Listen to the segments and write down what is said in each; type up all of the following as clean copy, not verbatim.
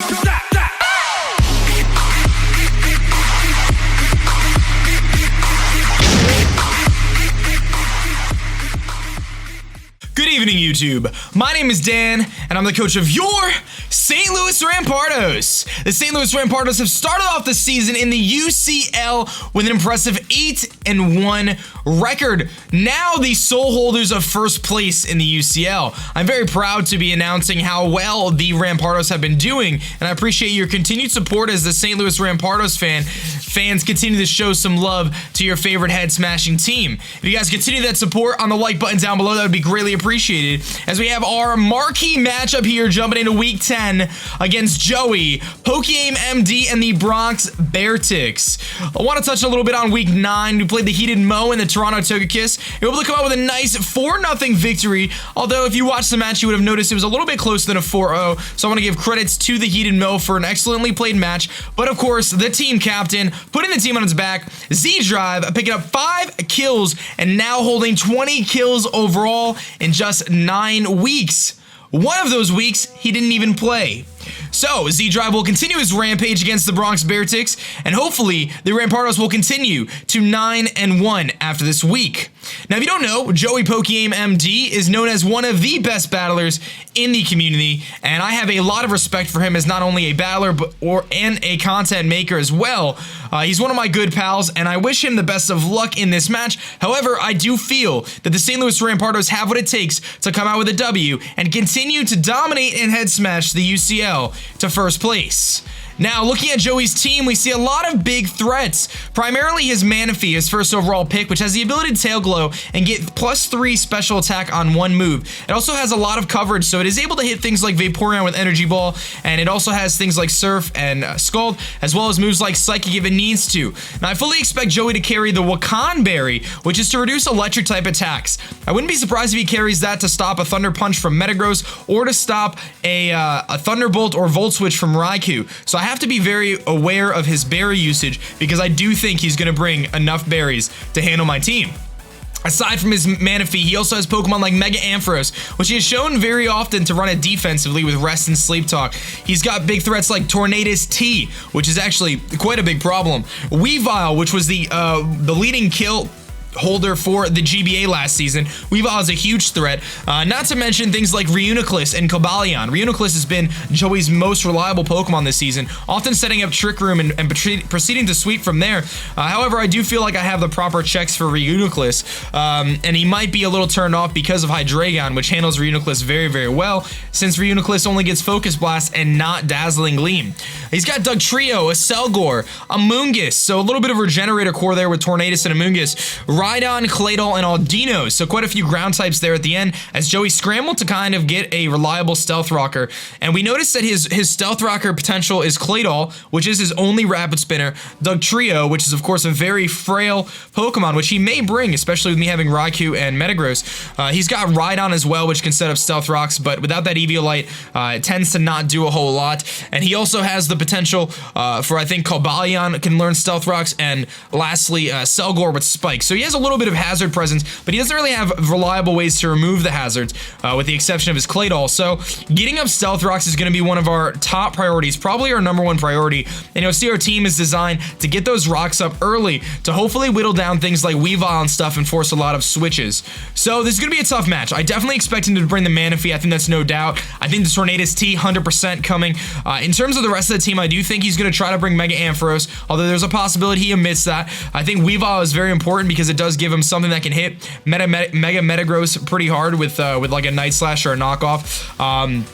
Good evening, YouTube. My name is Dan, and I'm the coach of your St. Louis Rampardos. The St. Louis Rampardos have started off the season in the UCL with an impressive 8-1 record. Now the sole holders of first place in the UCL. I'm very proud to be announcing how well the Rampardos have been doing, and I appreciate your continued support as the St. Louis Rampardos fans continue to show some love to your favorite head-smashing team. If you guys continue that support on the like button down below, that would be greatly appreciated, as we have our marquee matchup here jumping into week 10 against Joey PokeAimMD and the Bronx Beartics. I want to touch a little bit on week 9. We played the Heated Mo and the Toronto Togekiss. We were able to come out with a nice 4-0 victory, although if you watched the match, you would have noticed it was a little bit closer than a 4-0, so I want to give credits to the Heated Mo for an excellently played match, but of course, the team captain, putting the team on its back, aDrive, picking up 5 kills and now holding 20 kills overall in just 9 weeks. One of those weeks, he didn't even play. So, aDrive will continue his rampage against the Bronx Beartics, and hopefully, the Rampardos will continue to 9-1 after this week. Now, if you don't know, Joey PokeAimMD is known as one of the best battlers in the community, and I have a lot of respect for him as not only a battler, and a content maker as well. He's one of my good pals, and I wish him the best of luck in this match. However, I do feel that the St. Louis Rampardos have what it takes to come out with a W and continue to dominate and head smash the UCL to first place. Now, looking at Joey's team, we see a lot of big threats. Primarily his Manaphy, his first overall pick, which has the ability to Tail Glow and get +3 special attack on one move. It also has a lot of coverage, so it is able to hit things like Vaporeon with Energy Ball, and it also has things like Surf and Scald, as well as moves like Psychic if it needs to. Now, I fully expect Joey to carry the Wakan Berry, which is to reduce electric-type attacks. I wouldn't be surprised if he carries that to stop a Thunder Punch from Metagross, or to stop a Thunderbolt or Volt Switch from Raikou. So I have to be very aware of his berry usage, because I do think he's going to bring enough berries to handle my team. Aside from his Manaphy, he also has Pokemon like Mega Ampharos, which he has shown very often to run it defensively with Rest and Sleep Talk. He's got big threats like Tornadus T, which is actually quite a big problem. Weavile, which was the leading kill holder for the GBA last season. Weavile is a huge threat, not to mention things like Reuniclus and Cobalion. Reuniclus has been Joey's most reliable Pokemon this season, often setting up Trick Room and proceeding to sweep from there. However, I do feel like I have the proper checks for Reuniclus, and he might be a little turned off because of Hydreigon, which handles Reuniclus very, very well, since Reuniclus only gets Focus Blast and not Dazzling Gleam. He's got Dugtrio, a Selgor, a Mungus, so a little bit of Regenerator core there with Tornadus and a Mungus, Rhydon, Claydol, and Aldino, so quite a few ground types there at the end, as Joey scrambled to kind of get a reliable Stealth Rocker, and we noticed that his Stealth Rocker potential is Claydol, which is his only Rapid Spinner, Dugtrio, which is of course a very frail Pokemon, which he may bring, especially with me having Raikou and Metagross. He's got Rhydon as well, which can set up Stealth Rocks, but without that Eviolite, it tends to not do a whole lot, and he also has the potential for, I think, Cobalion can learn Stealth Rocks, and lastly, Selgor with Spike. So he has a little bit of hazard presence, but he doesn't really have reliable ways to remove the hazards, with the exception of his Claydol. So getting up Stealth Rocks is going to be one of our top priorities, probably our #1 priority. And you'll see our team is designed to get those rocks up early to hopefully whittle down things like Weavile and stuff and force a lot of switches. So this is going to be a tough match. I definitely expect him to bring the Manaphy. I think that's no doubt. I think the Tornadus T 100% coming. In terms of the rest of the team, I do think he's going to try to bring Mega Ampharos, although there's a possibility he omits that. I think Weavile is very important because it does give him something that can hit Mega Metagross pretty hard with like a Night Slash or a knockoff.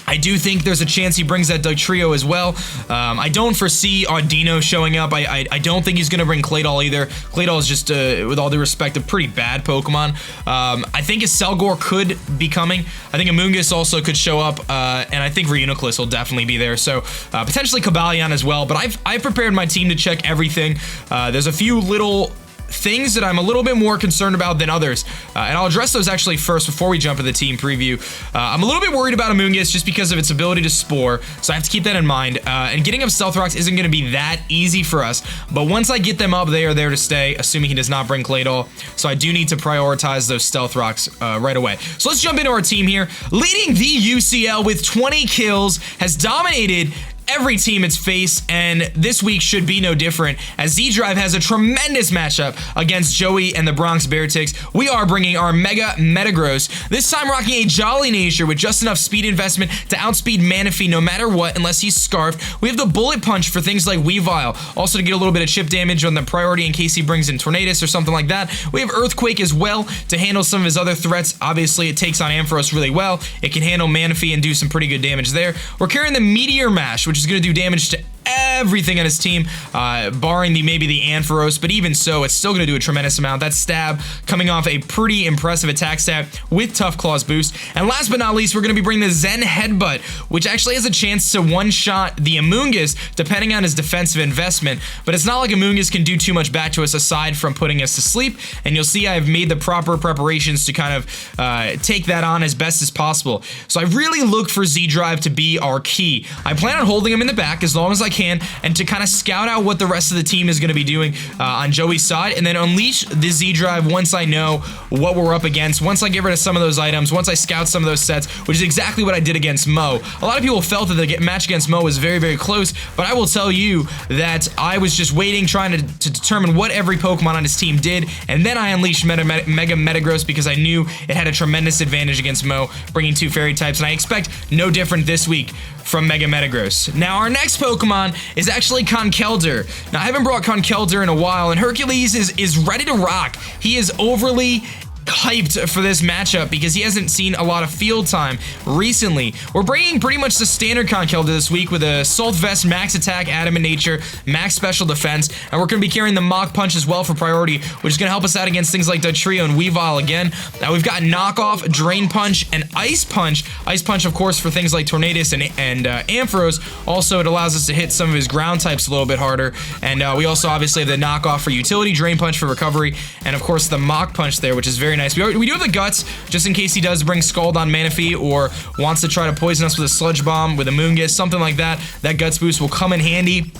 I do think there's a chance he brings that Dugtrio as well. I don't foresee Audino showing up. I don't think he's going to bring Claydol either. Claydol is just, with all due respect, a pretty bad Pokemon. I think his Selgor could be coming. I think Amoonguss also could show up, and I think Reuniclus will definitely be there. So potentially Cobalion as well. But I've prepared my team to check everything. There's a few little things that I'm a little bit more concerned about than others, and I'll address those actually first before we jump into the team preview. I'm a little bit worried about Amoonguss just because of its ability to Spore, so I have to keep that in mind, and getting up Stealth Rocks isn't going to be that easy for us, but once I get them up, they are there to stay, assuming he does not bring Claydol, so I do need to prioritize those Stealth Rocks right away. So let's jump into our team here. Leading the UCL with 20 kills, has dominated every team it's faced, and this week should be no different, as aDrive has a tremendous matchup against Joey and the Bronx Beartics. We are bringing our Mega Metagross, this time rocking a Jolly Nature with just enough speed investment to outspeed Manaphy no matter what, unless he's scarfed. We have the Bullet Punch for things like Weavile, also to get a little bit of chip damage on the priority in case he brings in Tornadus or something like that. We have Earthquake as well to handle some of his other threats. Obviously, it takes on Ampharos really well. It can handle Manaphy and do some pretty good damage there. We're carrying the Meteor Mash, which is going to do damage to everything on his team, barring maybe the Ampharos, but even so, it's still going to do a tremendous amount. That stab coming off a pretty impressive attack stat with Tough Claws boost. And last but not least, we're going to be bringing the Zen Headbutt, which actually has a chance to one-shot the Amoonguss, depending on his defensive investment, but it's not like Amoonguss can do too much back to us aside from putting us to sleep, and you'll see I've made the proper preparations to kind of take that on as best as possible. So I really look for aDrive to be our key. I plan on holding him in the back as long as I can, and to kind of scout out what the rest of the team is going to be doing on Joey's side, and then unleash the aDrive once I know what we're up against, once I get rid of some of those items, once I scout some of those sets, which is exactly what I did against Mo. A lot of people felt that the match against Mo was very, very close, but I will tell you that I was just waiting, trying to determine what every Pokemon on his team did, and then I unleashed Mega Metagross because I knew it had a tremendous advantage against Mo, bringing 2 fairy types, and I expect no different this week from Mega Metagross. Now, our next Pokemon is actually Conkeldurr. Now, I haven't brought Conkeldurr in a while, and Hercules is ready to rock. He is overly hyped for this matchup because he hasn't seen a lot of field time recently. We're bringing pretty much the standard Conkeldurr this week with a Assault Vest, Max Attack, Adamant Nature, Max Special Defense, and we're going to be carrying the Mach Punch as well for priority, which is going to help us out against things like Dugtrio and Weavile again. Now we've got Knockoff, Drain Punch, and Ice Punch. Ice Punch, of course, for things like Tornadus and Ampharos. Also, it allows us to hit some of his ground types a little bit harder, and we also obviously have the Knockoff for utility, Drain Punch for recovery, and of course the Mach Punch there, which is very nice. We do have the Guts, just in case he does bring Scald on Manaphy or wants to try to poison us with a Sludge Bomb, with a Amoonguss, something like that. That Guts boost will come in handy.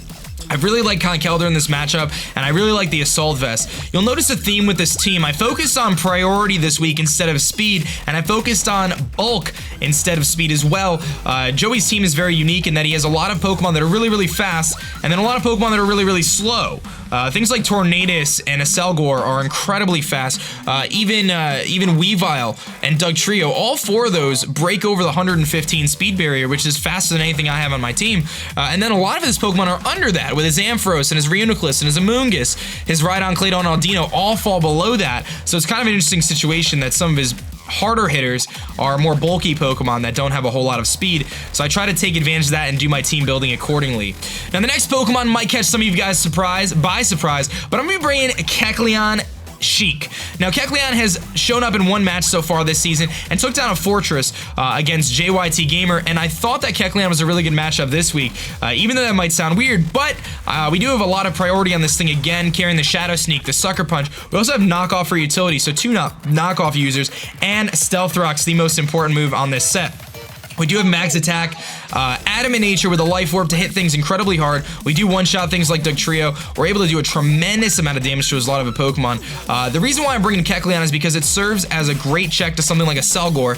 I really like Conkeldurr in this matchup, and I really like the Assault Vest. You'll notice a theme with this team. I focused on priority this week instead of speed, and I focused on bulk instead of speed as well. Joey's team is very unique in that he has a lot of Pokemon that are really, really fast, and then a lot of Pokemon that are really, really slow. Things like Tornadus and Acelgor are incredibly fast. Even Weavile and Dugtrio, all 4 of those break over the 115 speed barrier, which is faster than anything I have on my team. And then a lot of his Pokemon are under that, with his Ampharos and his Reuniclus and his Amoonguss, his Rhydon, Claydol, and Aldino all fall below that. So it's kind of an interesting situation that some of his harder hitters are more bulky Pokemon that don't have a whole lot of speed, so I try to take advantage of that and do my team building accordingly. Now, the next Pokemon might catch some of you guys by surprise, but I'm going to be bringing Kecleon Sheik. Now, Kecleon has shown up in 1 match so far this season and took down a Fortress against JYT Gamer, and I thought that Kecleon was a really good matchup this week, even though that might sound weird, but we do have a lot of priority on this thing again, carrying the Shadow Sneak, the Sucker Punch. We also have Knockoff for utility, so 2 knockoff users, and Stealth Rock's the most important move on this set. We do have Max Attack, Adamant Nature with a Life Orb to hit things incredibly hard. We do one-shot things like Dugtrio. We're able to do a tremendous amount of damage to a lot of a Pokemon. The reason why I'm bringing Kecleon is because it serves as a great check to something like a Acelgor,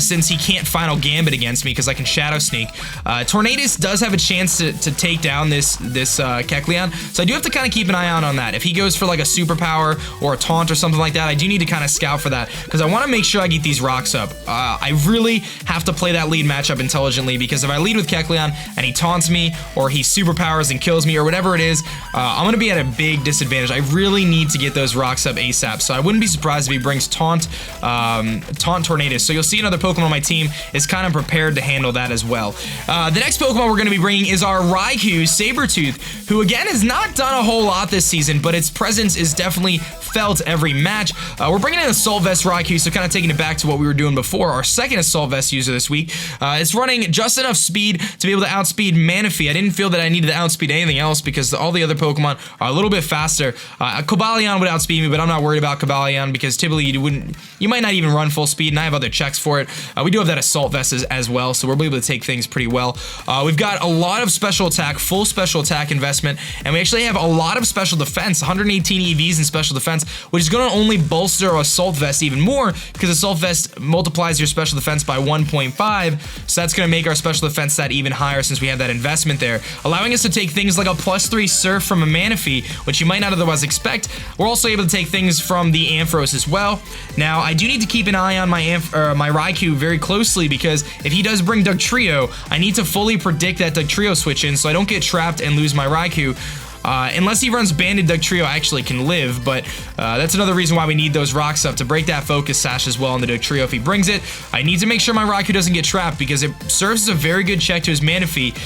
since he can't Final Gambit against me because I can Shadow Sneak. Tornadus does have a chance to take down this Kecleon, so I do have to kind of keep an eye out on that. If he goes for like a Superpower or a Taunt or something like that, I do need to kind of scout for that because I want to make sure I get these rocks up. I really have to play that lead matchup intelligently, because if I lead with Kecleon and he taunts me or he superpowers and kills me or whatever it is, I'm going to be at a big disadvantage. I really need to get those rocks up ASAP, so I wouldn't be surprised if he brings Taunt Tornadus. So you'll see another Pokemon on my team is kind of prepared to handle that as well. The next Pokemon we're going to be bringing is our Raikou Sabertooth, who again has not done a whole lot this season, but its presence is definitely felt every match. We're bringing in Assault Vest Raikou, so kind of taking it back to what we were doing before. Our second Assault Vest user this week. It's running just enough speed to be able to outspeed Manaphy. I didn't feel that I needed to outspeed anything else because all the other Pokemon are a little bit faster. Cobalion would outspeed me, but I'm not worried about Cobalion because typically you might not even run full speed, and I have other checks for it. We do have that Assault Vest as well, so we're able to take things pretty well. We've got a lot of special attack, full special attack investment, and we actually have a lot of special defense, 118 EVs in special defense, defense, which is going to only bolster Assault Vest even more because Assault Vest multiplies your special defense by 1.5, so that's going to make our special defense stat even higher since we have that investment there, allowing us to take things like a +3 Surf from a Manaphy, which you might not otherwise expect. We're also able to take things from the Ampharos as well. Now, I do need to keep an eye on my Raikou very closely because if he does bring Dugtrio, I need to fully predict that Dugtrio switch in so I don't get trapped and lose my Raikou. Unless he runs Banded Dugtrio, I actually can live, but that's another reason why we need those rocks up to break that Focus Sash as well on the Dugtrio if he brings it. I need to make sure my Raikou doesn't get trapped because it serves as a very good check to his Manaphy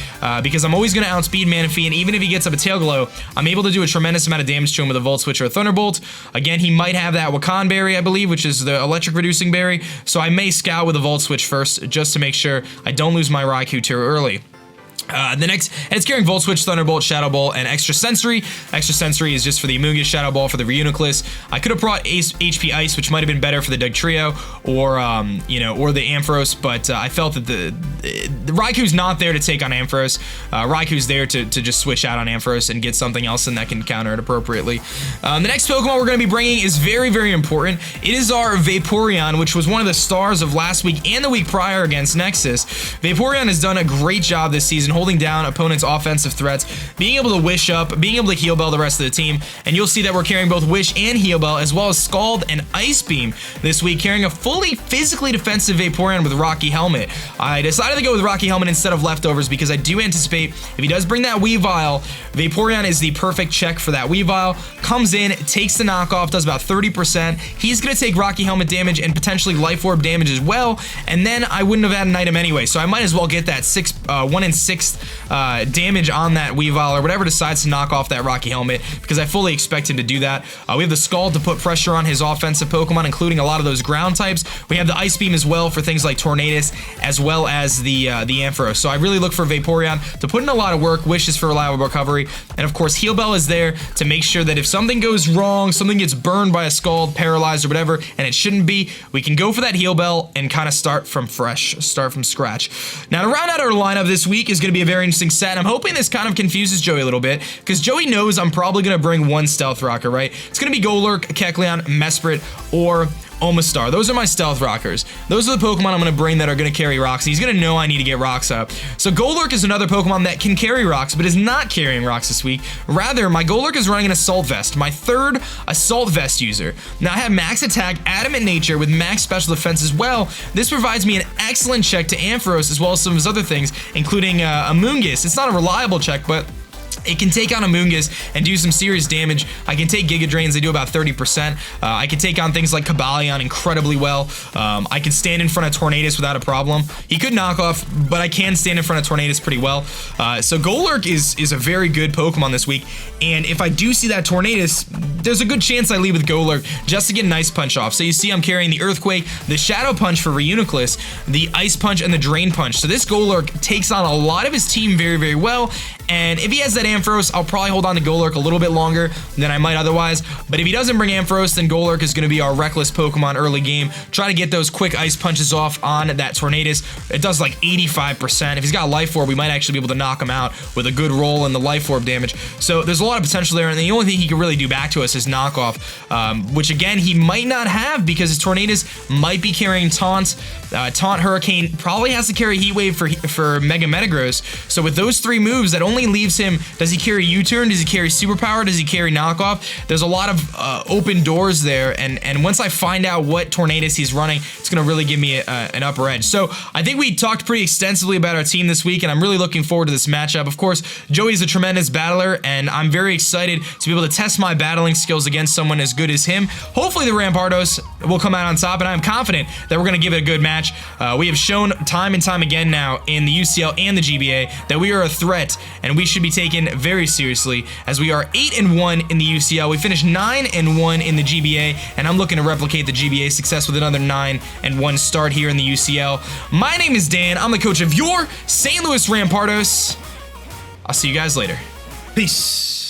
because I'm always going to outspeed Manaphy, and even if he gets up a Tail Glow, I'm able to do a tremendous amount of damage to him with a Volt Switch or a Thunderbolt. Again, he might have that Wakan Berry, I believe, which is the Electric Reducing Berry, so I may scout with a Volt Switch first just to make sure I don't lose my Raikou too early. The next, and it's carrying Volt Switch, Thunderbolt, Shadow Ball, and Extra Sensory. Extra Sensory is just for the Amoonguss, Shadow Ball for the Reuniclus. I could have brought HP Ice, which might have been better for the Dugtrio, or or the Ampharos, but I felt that the Raikou's not there to take on Ampharos. Raikou's there to just switch out on Ampharos and get something else and that can counter it appropriately. The next Pokemon we're going to be bringing is very, very important. It is our Vaporeon, which was one of the stars of last week and the week prior against Nexus. Vaporeon has done a great job this season holding down opponents' offensive threats, being able to Wish up, being able to Heal Bell the rest of the team, and you'll see that we're carrying both Wish and Heal Bell, as well as Scald and Ice Beam this week, carrying a fully physically defensive Vaporeon with Rocky Helmet. I decided to go with Rocky Helmet instead of Leftovers because I do anticipate if he does bring that Weavile, Vaporeon is the perfect check for that Weavile. Comes in, takes the knockoff, does about 30%. He's going to take Rocky Helmet damage and potentially Life Orb damage as well, and then I wouldn't have had an item anyway, so I might as well get that 1 in 6 damage on that Weavile or whatever decides to knock off that Rocky Helmet because I fully expect him to do that. We have the Scald to put pressure on his offensive Pokemon, including a lot of those ground types. We have the Ice Beam as well for things like Tornadus, as well as the Ampharos. So I really look for Vaporeon to put in a lot of work. Wishes for reliable recovery, and of course Heal Bell is there to make sure that if something goes wrong, something gets burned by a Scald, paralyzed or whatever, and it shouldn't be, we can go for that Heal Bell and kind of start from scratch. Now to round out our lineup this week is going to be a very interesting set, and I'm hoping this kind of confuses Joey a little bit, because Joey knows I'm probably going to bring one Stealth Rocker, right? It's going to be Golurk, Kecleon, Mesprit, or Omastar. Those are my Stealth Rockers. Those are the Pokemon I'm going to bring that are going to carry rocks. He's going to know I need to get rocks up. So Golurk is another Pokemon that can carry rocks, but is not carrying rocks this week. Rather, my Golurk is running an Assault Vest, my third Assault Vest user. Now I have Max Attack, Adamant Nature with Max Special Defense as well. This provides me an excellent check to Ampharos as well as some of his other things, including Amoonguss. It's not a reliable check, but it can take on Amoonguss and do some serious damage. I can take Giga Drains, they do about 30%. I can take on things like Cobalion incredibly well. I can stand in front of Tornadus without a problem. He could knock off, but I can stand in front of Tornadus pretty well. So Golurk is a very good Pokemon this week, and if I do see that Tornadus, there's a good chance I lead with Golurk just to get an Ice Punch off. So you see I'm carrying the Earthquake, the Shadow Punch for Reuniclus, the Ice Punch, and the Drain Punch. So this Golurk takes on a lot of his team very, very well, and if he has that Ampharos, I'll probably hold on to Golurk a little bit longer than I might otherwise. But if he doesn't bring Ampharos, then Golurk is going to be our reckless Pokemon early game. Try to get those quick Ice Punches off on that Tornadus. It does like 85%. If he's got Life Orb, we might actually be able to knock him out with a good roll and the Life Orb damage. So there's a lot of potential there, and the only thing he can really do back to us is Knockoff, which again, he might not have because his Tornadus might be carrying Taunt. Taunt, Hurricane, probably has to carry Heat Wave for Mega Metagross. So with those three moves, that only leaves him, does he carry U-Turn? Does he carry Superpower? Does he carry Knockoff? There's a lot of open doors there, and once I find out what Tornadus he's running, it's going to really give me an upper edge. So I think we talked pretty extensively about our team this week, and I'm really looking forward to this matchup. Of course, Joey's a tremendous battler, and I'm very excited to be able to test my battling skills against someone as good as him. Hopefully the Rampardos will come out on top, and I'm confident that we're going to give it a good match. We have shown time and time again now in the UCL and the GBA that we are a threat, and we should be taken very seriously, as we are 8-1 in the UCL. We finished 9-1 in the GBA, and I'm looking to replicate the GBA success with another 9-1 start here in the UCL. My name is Dan. I'm the coach of your St. Louis Rampardos. I'll see you guys later. Peace.